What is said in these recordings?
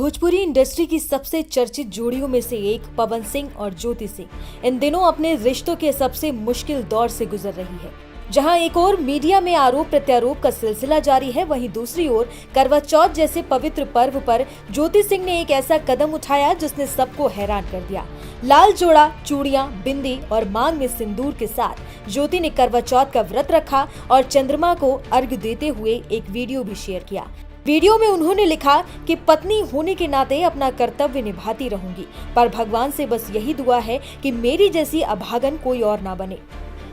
Bhojpuri industry की सबसे चर्चित जोड़ियों में से एक पवन सिंह और ज्योति सिंह इन दिनों अपने रिश्तों के सबसे मुश्किल दौर से गुजर रही है। जहां एक ओर मीडिया में आरोप प्रत्यारोप का सिलसिला जारी है, वहीं दूसरी ओर करवा चौथ जैसे पवित्र पर्व पर ज्योति सिंह ने एक ऐसा कदम उठाया जिसने सबको हैरान कर दिया। लाल जोड़ा, चूड़ियां, बिंदी और मांग में सिंदूर के साथ ज्योति ने करवा चौथ का व्रत रखा और चंद्रमा को अर्घ्य देते हुए एक वीडियो भी शेयर किया। वीडियो में उन्होंने लिखा कि पत्नी होने के नाते अपना कर्तव्य निभाती रहूंगी, पर भगवान से बस यही दुआ है कि मेरी जैसी अभागन कोई और ना बने।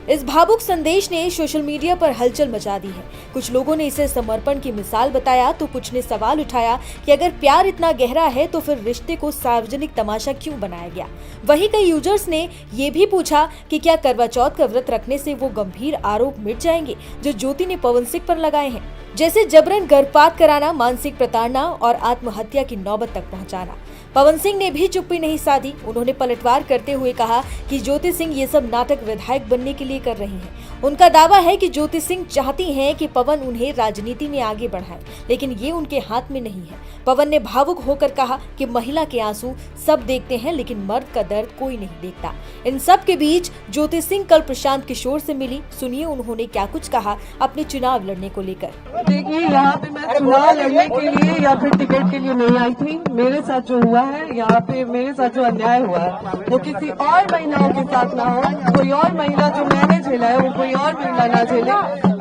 इस भावुक संदेश ने सोशल मीडिया पर हलचल मचा दी है। कुछ लोगों ने इसे समर्पण की मिसाल बताया तो कुछ ने सवाल उठाया कि अगर प्यार इतना गहरा है तो फिर रिश्ते को सार्वजनिक तमाशा क्यों बनाया गया। वहीं कई यूजर्स ने ये भी पूछा कि क्या करवा चौथ का व्रत रखने से वो गंभीर आरोप मिट जाएंगे जो ज्योति ने पवन सिंह पर लगाए हैं, जैसे जबरन गर्भपात कराना, मानसिक प्रताड़ना और आत्महत्या की नौबत तक पहुंचाना। पवन सिंह ने भी चुप्पी नहीं साधी। उन्होंने पलटवार करते हुए कहा कि ज्योति सिंह ये सब नाटक विधायक बनने के लिए कर रही हैं। उनका दावा है कि ज्योति सिंह चाहती हैं कि पवन उन्हें राजनीति में आगे बढ़ाए, लेकिन ये उनके हाथ में नहीं है। पवन ने भावुक होकर कहा कि महिला के आंसू सब देखते हैं लेकिन मर्द का दर्द कोई नहीं देखता। इन सब के बीच ज्योति सिंह कल प्रशांत किशोर से मिली। सुनिए उन्होंने क्या कुछ कहा अपने चुनाव लड़ने को लेकर। देखिए, यहाँ पे मैं चुनाव लड़ने के लिए या फिर टिकट के लिए नहीं आई थी। मेरे साथ जो हुआ है, यहाँ पे मेरे साथ जो अन्याय हुआ है वो किसी और महिलाओं के साथ ना हो। कोई और महिला जो मैंने झेला है वो कोई और महिला ना झेले,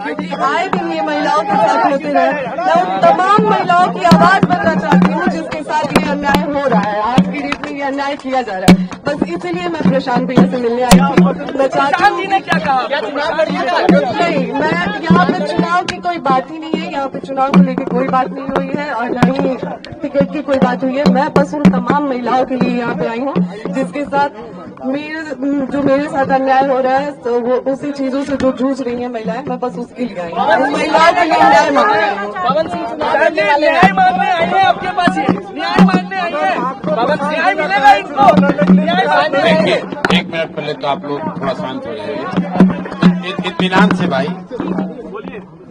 क्योंकि आए दिन ये महिलाओं के साथ होते रहे। मैं उन तमाम महिलाओं की आवाज बनना चाहती हूँ जिसके साथ ये अन्याय हो रहा है, आज की डेट में ये अन्याय किया जा रहा है। बस इसीलिए मैं प्रशांत भैया से मिलने आई थी। मैं चाहती हूँ नहीं, मैं यहाँ पे चुनाव की कोई बात ही नहीं है, यहाँ पे चुनाव को लेकर कोई बात नहीं हुई है और न ही टिकट की कोई बात हुई है। मैं बस उन तमाम महिलाओं के लिए यहाँ पे आई हूँ जिसके साथ मेरे साथ अन्याय हो रहा है, तो वो उसी चीजों से जो जूझ रही है महिलाएं, मैं बस उसके लिए आई हूँ। महिलाओं के लिए न्याय मांग रही हूँ। पवन सिंह न्याय मांगने आई है, आपके पास न्याय मांगने आई है। पवन सिंह न्याय मिलेगा इनको, न्याय मांगने। देखिए, एक मिनट पहले तो आप लोग थोड़ा शांत हो जाइए, इत्मीनान से भाई।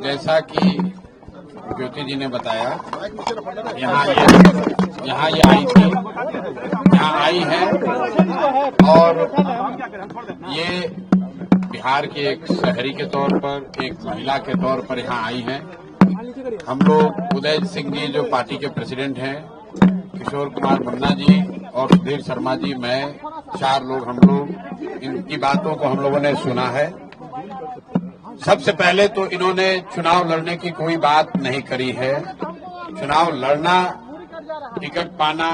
जैसा कि ज्योति जी ने बताया, यहाँ ये आई थी, यहाँ आई है और ये बिहार के एक शहरी के तौर पर, एक महिला के तौर पर यहाँ आई हैं। हम लोग उदय सिंह जी जो पार्टी के प्रेसिडेंट हैं, किशोर कुमार मुन्ना जी और सुधीर शर्मा जी, मैं, 4 लोग हम लोग इनकी बातों को हम लोगों ने सुना है। सबसे पहले तो इन्होंने चुनाव लड़ने की कोई बात नहीं करी है। चुनाव लड़ना, टिकट पाना,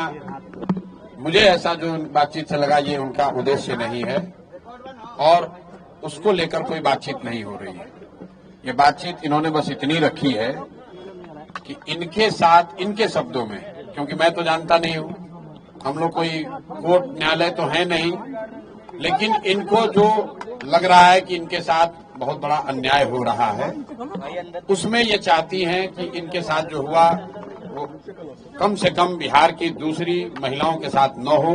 मुझे ऐसा जो बातचीत से लगा ये उनका उद्देश्य नहीं है और उसको लेकर कोई बातचीत नहीं हो रही है। ये बातचीत इन्होंने बस इतनी रखी है कि इनके साथ, इनके शब्दों में, क्योंकि मैं तो जानता नहीं हूं, हम लोग कोई कोर्ट न्यायालय तो है नहीं, लेकिन इनको जो लग रहा है कि इनके साथ बहुत बड़ा अन्याय हो रहा है, उसमें ये चाहती हैं कि इनके साथ जो हुआ वो कम से कम बिहार की दूसरी महिलाओं के साथ न हो,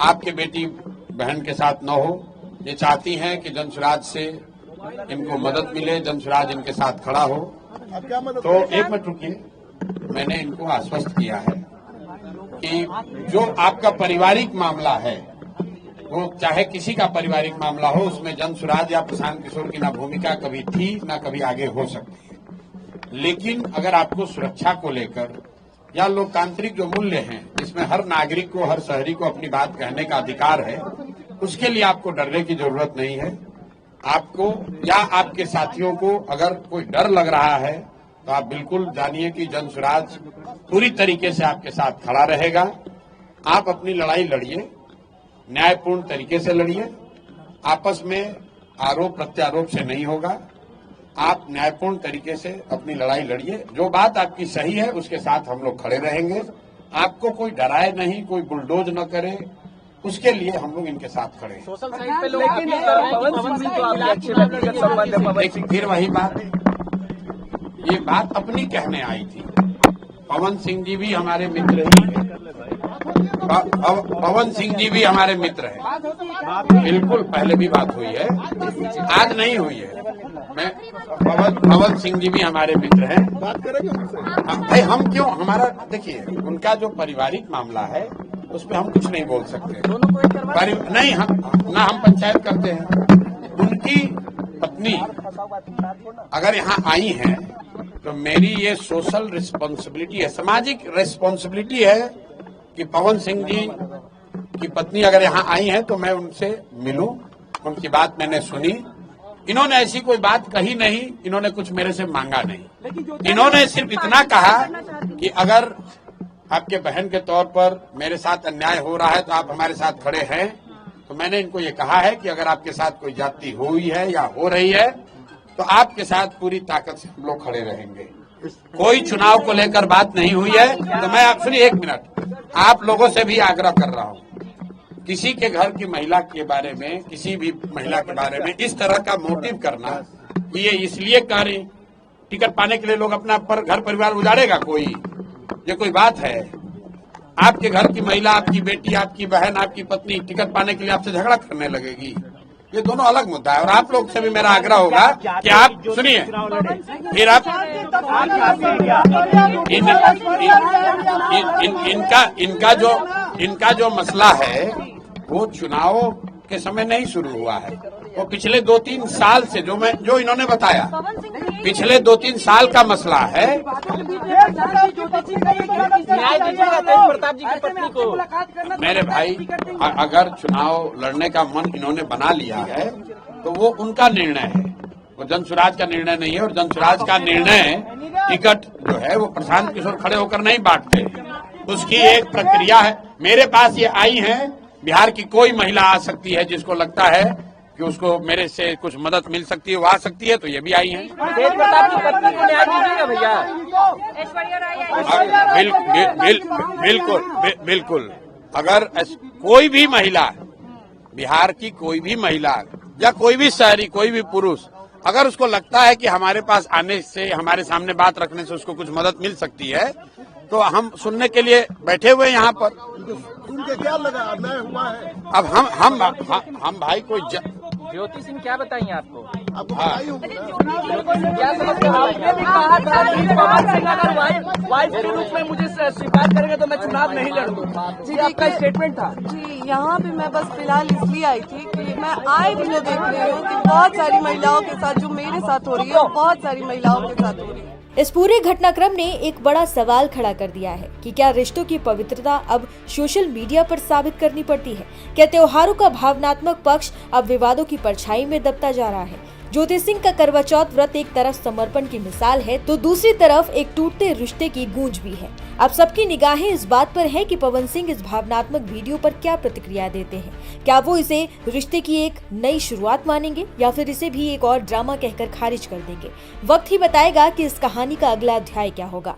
आपके बेटी बहन के साथ न हो। ये चाहती हैं कि जनसुराज से इनको मदद मिले, जनसुराज इनके साथ खड़ा हो। तो एक मिनट रुकिए, मैंने इनको आश्वस्त किया है कि जो आपका पारिवारिक मामला है, वो चाहे किसी का पारिवारिक मामला हो, उसमें जनसुराज या प्रशांत किशोर की ना भूमिका कभी थी ना कभी आगे हो सकती है। लेकिन अगर आपको सुरक्षा को लेकर या लोकतांत्रिक जो मूल्य हैं, जिसमें हर नागरिक को, हर शहरी को अपनी बात कहने का अधिकार है, उसके लिए आपको डरने की जरूरत नहीं है। आपको या आपके साथियों को अगर कोई डर लग रहा है तो आप बिल्कुल जानिए कि जनसुराज पूरी तरीके से आपके साथ खड़ा रहेगा। आप अपनी लड़ाई लड़िए, न्यायपूर्ण तरीके से लड़िए, आपस में आरोप प्रत्यारोप से नहीं होगा। आप न्यायपूर्ण तरीके से अपनी लड़ाई लड़िए, जो बात आपकी सही है उसके साथ हम लोग खड़े रहेंगे। आपको कोई डराए नहीं, कोई बुलडोज न करे, उसके लिए हम लोग इनके साथ खड़े हैं। सोशल साइट पे लोग पवन सिंह तो आपके अच्छे व्यक्तिगत संबंध है। लेकिन फिर वही बात, ये बात अपनी कहने आई थी। पवन सिंह जी भी हमारे मित्र ही हैं, पवन सिंह जी भी हमारे मित्र हैं। बिल्कुल, पहले भी बात हुई है, आज नहीं हुई है। मैं पवन सिंह जी भी हमारे मित्र हैं। बात करेंगे उनसे। भाई हम क्यों, हमारा देखिए उनका जो पारिवारिक मामला है उस पर हम कुछ नहीं बोल सकते। नहीं हम पंचायत करते हैं। उनकी पत्नी अगर यहाँ आई है तो मेरी ये सोशल रिस्पॉन्सिबिलिटी है, सामाजिक रिस्पॉन्सिबिलिटी है कि पवन सिंह जी की पत्नी अगर यहाँ आई है तो मैं उनसे मिलूं, उनकी बात मैंने सुनी। इन्होंने ऐसी कोई बात कही नहीं, इन्होंने कुछ मेरे से मांगा नहीं। इन्होंने सिर्फ इतना कहा कि अगर आपके बहन के तौर पर मेरे साथ अन्याय हो रहा है तो आप हमारे साथ खड़े हैं। तो मैंने इनको ये कहा है कि अगर आपके साथ कोई जाति हुई है या हो रही है तो आपके साथ पूरी ताकत से हम लोग खड़े रहेंगे। कोई चुनाव को लेकर बात नहीं हुई है। तो मैं आप सुनिए 1 मिनट, आप लोगों से भी आग्रह कर रहा हूँ, किसी के घर की महिला के बारे में, किसी भी महिला के बारे में इस तरह का मोटिव करना कि ये इसलिए करें टिकट पाने के लिए लोग अपना घर परिवार उजाड़ेगा, ये कोई बात है? आपके घर की महिला, आपकी बेटी, आपकी बहन, आपकी पत्नी टिकट पाने के लिए आपसे झगड़ा करने लगेगी, ये दोनों अलग मुद्दा है। और आप लोग से भी मेरा आग्रह होगा कि आप सुनिए, फिर आप इनका जो मसला है वो चुनाव के समय नहीं शुरू हुआ है, वो पिछले 2-3 साल से जो इन्होंने बताया, पिछले 2-3 साल का मसला है। प्रताप जी की पत्नी को मेरे भाई, अगर चुनाव लड़ने का मन इन्होंने बना लिया है तो वो उनका निर्णय है, वो जनसुराज का निर्णय नहीं है। और जनसुराज का निर्णय टिकट जो है वो प्रशांत किशोर खड़े होकर नहीं बांटते, उसकी एक प्रक्रिया है। मेरे पास ये आई हैं, बिहार की कोई महिला आ सकती है जिसको लगता है कि उसको मेरे से कुछ मदद मिल सकती है, वो आ सकती है, तो ये भी आई हैं। तेज प्रताप की पत्नी को न्याय दीजिएगा भैया। बिल्कुल। अगर कोई भी महिला, बिहार की कोई भी महिला या कोई भी शहरी, कोई भी पुरुष, अगर उसको लगता है कि हमारे पास आने से, हमारे सामने बात रखने से उसको कुछ मदद मिल सकती है तो हम सुनने के लिए बैठे हुए यहाँ पर। सुन के क्या लगा अन्याय हुआ है? अब हम भाई कोई ज्योति सिंह क्या बताइए आपको? आपको बताई होगी ना? क्या समझते हैं? आपने भी कहा था कि पवन सिंह अगर वाइफ के रूप में मुझे स्वीकार करेंगे तो मैं चुनाव नहीं लड़ूंगा, जी आपका स्टेटमेंट था। जी, यहाँ पे मैं बस फिलहाल इसलिए आई थी कि मैं आए दिनों देख रही हूँ कि बहुत सारी महिलाओं के साथ जो मेरे साथ हो रही है, बहुत सारी महिलाओं के साथ हो रही है। इस पूरे घटनाक्रम ने एक बड़ा सवाल खड़ा कर दिया है कि क्या रिश्तों की पवित्रता अब सोशल मीडिया पर साबित करनी पड़ती है? क्या त्योहारों का भावनात्मक पक्ष अब विवादों की परछाई में दबता जा रहा है? ज्योति सिंह का करवा चौथ व्रत एक तरफ समर्पण की मिसाल है तो दूसरी तरफ एक टूटते रिश्ते की गूंज भी है। अब सबकी निगाहें इस बात पर है कि पवन सिंह इस भावनात्मक वीडियो पर क्या प्रतिक्रिया देते हैं। क्या वो इसे रिश्ते की एक नई शुरुआत मानेंगे या फिर इसे भी एक और ड्रामा कहकर खारिज कर देंगे? वक्त ही बताएगा कि इस कहानी का अगला अध्याय क्या होगा।